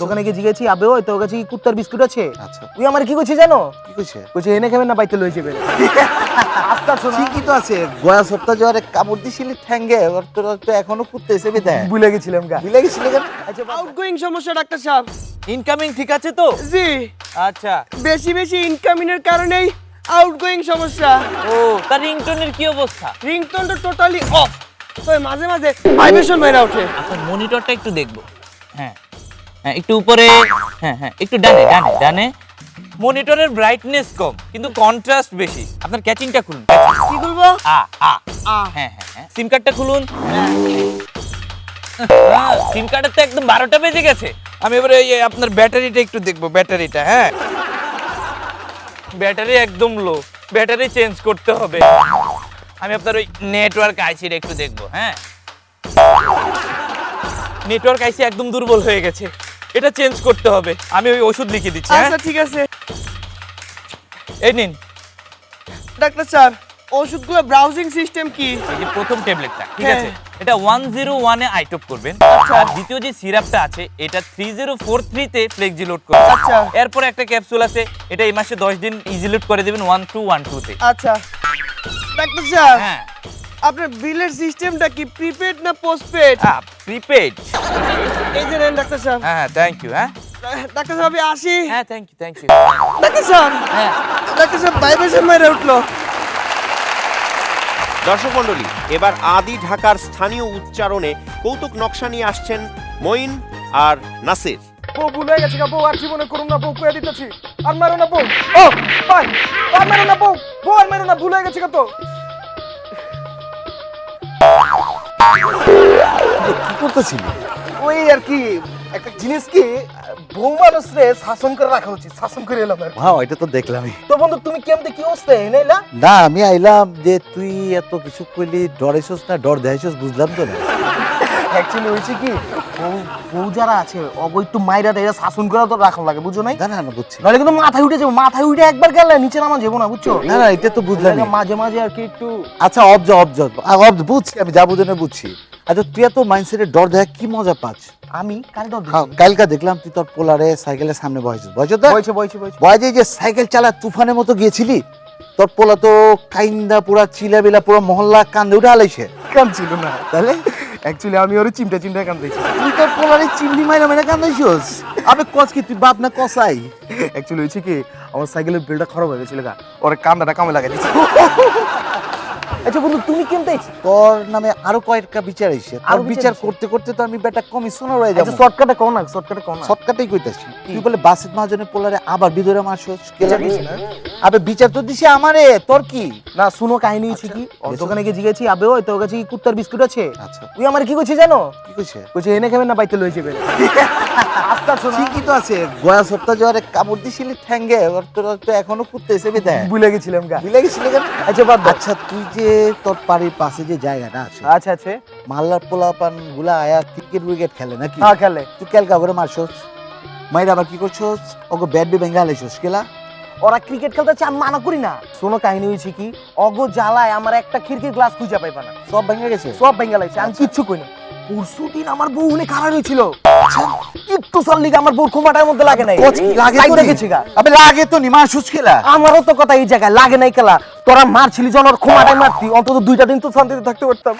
দোকানে গিয়ে জিজ্ঞেছি আবে ওই তোর কাছে কি কুত্তার বিস্কুট আছে? আচ্ছা তুই আমার কি কইছিস জানো? কি কইছে? কইছে এনে খাবেন না বাইতে লই যাবেন। আস্তা শোনা ঠিকই তো আছে, গয়া সপ্তাহ যাওয়ার কামড় দিছিলি ঠ্যাঙ্গে, ওর তো এখনো কুত্তেছে বিদায় ভুলে গেছিলাম গা। ভুলে গেছিলি কেন? আচ্ছা আউটগোয়িং সমস্যা ডাক্তার সাহেব। ইনকামিং ঠিক আছে তো? জি, আচ্ছা। বেশি বেশি ইনকামিং এর কারণেই আউটগোয়িং সমস্যা। ও তার রিংটোনের কি অবস্থা? রিংটোন তো টোটালি অফ, তো মাঝে মাঝে ভাইব্রেশন মেরা ওঠে। আচ্ছা মনিটরটা একটু দেখবো। হ্যাঁ হ্যাঁ একটু উপরে, হ্যাঁ হ্যাঁ একটু ডানে ডানে ডানে। মনিটরের ব্রাইটনেস কম কিন্তু কন্ট্রাস্ট বেশি। আপনার ক্যাচিংটা খুলুন। কি বলবো? আ আ আ হ্যাঁ হ্যাঁ হ্যাঁ সিম কার্ডটা খুলুন। সিম কার্ডের তো একদম 12টা বেজে গেছে। আমি এবারে এই আপনার ব্যাটারিটা একটু দেখবো, ব্যাটারিটা। হ্যাঁ ব্যাটারি একদম লো, ব্যাটারি চেঞ্জ করতে হবে। আমি আপনার ওই নেটওয়ার্ক আইসিটা একটু দেখবো। হ্যাঁ নেটওয়ার্ক আইসি একদম দুর্বল হয়ে গেছে, এটা চেঞ্জ করতে হবে। আমি ওই ওষুধ লিখে দিচ্ছি। হ্যাঁ আচ্ছা ঠিক আছে এই নিন। ডাক্তার সাহেব, ওষুধগুলো ব্রাউজিং সিস্টেম কি? এই যে প্রথম ট্যাবলেটটা, ঠিক হ্যাঁ। আছে, এটা 101 এ আইটপ করবেন। আর দ্বিতীয় যে সিরাপটা আছে এটা 3043 তে ফ্লেক্সি লোড করবেন। আচ্ছা। এরপর একটা ক্যাপসুল আছে, এটা এই মাসে 10 দিন ইজি লোড করে দিবেন 1212 তে। আচ্ছা ডাক্তার সাহেব, হ্যাঁ আপনার বিলের সিস্টেমটা কি প্রিপেড না পোস্টপেড? প্রিপেড। এই যে নেন ডাক্তার সাহেব। হ্যাঁ থ্যাংক ইউ। হ্যাঁ ডাক্তার সাহেব আমি আসি। হ্যাঁ থ্যাংক ইউ। ডাক্তার সাহেব, হ্যাঁ ডাক্তার সাহেব ভাইব্রেশন মেরে উঠলো। দর্শক মণ্ডলী, এবার আদি ঢাকার স্থানীয় উচ্চারণে কৌতুক নকশা নিয়ে আসছেন মঈন আর নাসির। বউ ভুলে গেছে গা, বউ আর জীবনে করুম না, বউ কইয়া দিতেছি। আর মারো না বউ। ও ভাই, আর মারো না বউ, বউ আর মারো না, ভুলে গেছে গা তো। কি করতেছিলি? ওই আর কি একটা জিনিস কি বউ মানুষরে শাসন করে রাখা উচিত, শাসন করে এলাম আর কি। হ্যাঁ এটা তো দেখলামই। তো বন্ধু তুমি কেমতে কি অবস্থা এনাইলা? না আমি আইলাম যে তুই এত কিছু কইলি, ডরাইছস না ডর দেখাইছস বুঝলাম তো না। অ্যাকচুয়ালি হয়েছে কি বউ যারা আছে অগো একটু মাইরা দেয় শাসন করে তো রাখা লাগে, বুঝো নাই? না না না বুঝছি। নাহলে কিন্তু মাথায় উঠে যাবো, মাথায় উঠে একবার গেলে নিচে নামা যাবো না, বুঝছো? না না এটা তো বুঝলাম। মাঝে মাঝে আর কি একটু আচ্ছা অবজ বুঝছি, আমি যা বুঝে বুঝছি। আচ্ছা তুই এত মাইন্ডসেটে ডর দেখা কি মজা পাচ্ছ? আমি কাল ডর হ্যাঁ, কালকা দেখলাম তুই তোর পোলারে সাইকেলের সামনে বসেছিস, বসে তো বইছে বয়সে যে সাইকেল চালা তুফানের মতো গিয়েছিলি, তোর পোলা তো কাইন্দা পুরা চিলাবিলা পুরো মহল্লা কান্দে উঠে আলাইছে। কাম ছিল না, তাহলে অ্যাকচুয়ালি আমি ওর চিমটা কাম দিয়েছি। তুই তোর পোলারে চিমনি মাইরা মাইরা কান্দাইছস? আবে কস কি তুই বাপ না কসাই? অ্যাকচুয়ালি হয়েছে কি আমার সাইকেলের বেলটা খারাপ হয়ে গেছিল গা, ওরে কামটা কামে লাগাই দিয়েছি। আচ্ছা বন্ধু তুমি কেমতে? তোর নামে আরো কয়েকটা বিচার আইছে, আর আরো বিচার বিচার আইছে? করতে করতে তো আমি বেটা কমিশনার হয়ে যাব। আচ্ছা শর্টকাটে কও না, শর্টকাটে কও না। শর্টকাটেই কইতাছি। তুই বলে বাসিত মহাজনের পোলারে আবার বিদরে মারছস, কেলা দিছি না? আবে বিচার তো দিছি আমারে, তোর কি? না শুনো কাহিনী হয়েছে কি, ওর গেছো? দোকানে গিয়ে জিজ্ঞেছি আবে ওই তোর কাছে কি কুত্তার বিস্কুট আছে? আচ্ছা তুই আমার কি কইছিস জানো? কি কইছে? কইছে এনে খাবেন না বাইতে লই যাবেন। আস্তা শোনা ঠিকই তো আছে, গয়া সপ্তাহ যাওয়ার কামড় দিছিলি ঠ্যাঙ্গে, ওর তো এখনো কুত্তেছে বিদায় ভুলে গেছিলাম গা। ভুলে গেছিলি কেন? আচ্ছা বাদ দাও। আচ্ছা তুই যে তোর বাড়ির পাশে যে জায়গাটা আছে, আচ্ছা আছে, মাল্লার পোলাপান গুলা আয়া ক্রিকেট উইকেট খেলে নাকি? হ্যাঁ খেলে। তুই কেলকা করে মারছস, মাইরা আবার কি করছস? ওকে ব্যাট বি ভেঙে আলাইছস কেলা? ওরা ক্রিকেট খেলতে চায়, আমি মানা করি না। শোনো কাহিনী হয়েছে কি, অগো জ্বালায় আমার একটা খিড়কির গ্লাস খুঁজে পাইবা না, সব ভেঙে গেছে? সব ভেঙে লাগছে, আমি কিচ্ছু কই না। পরশু দিন আমার বউ উনি খারাপ হয়েছিল, একটু চল লিগে আমার বউ খোমাটার মধ্যে লাগে নাই, লাগে সাইড তো দেখেছি গা। আবে লাগে তো নি, মারছস কেলা? আমারও তো কথা এই জায়গায় লাগে নাই খেলা, তোরা মারছিলি জন ওর খোমাটাই মারতি, অন্তত 2টা দিন তো শান্তিতে থাকতে পারতাম।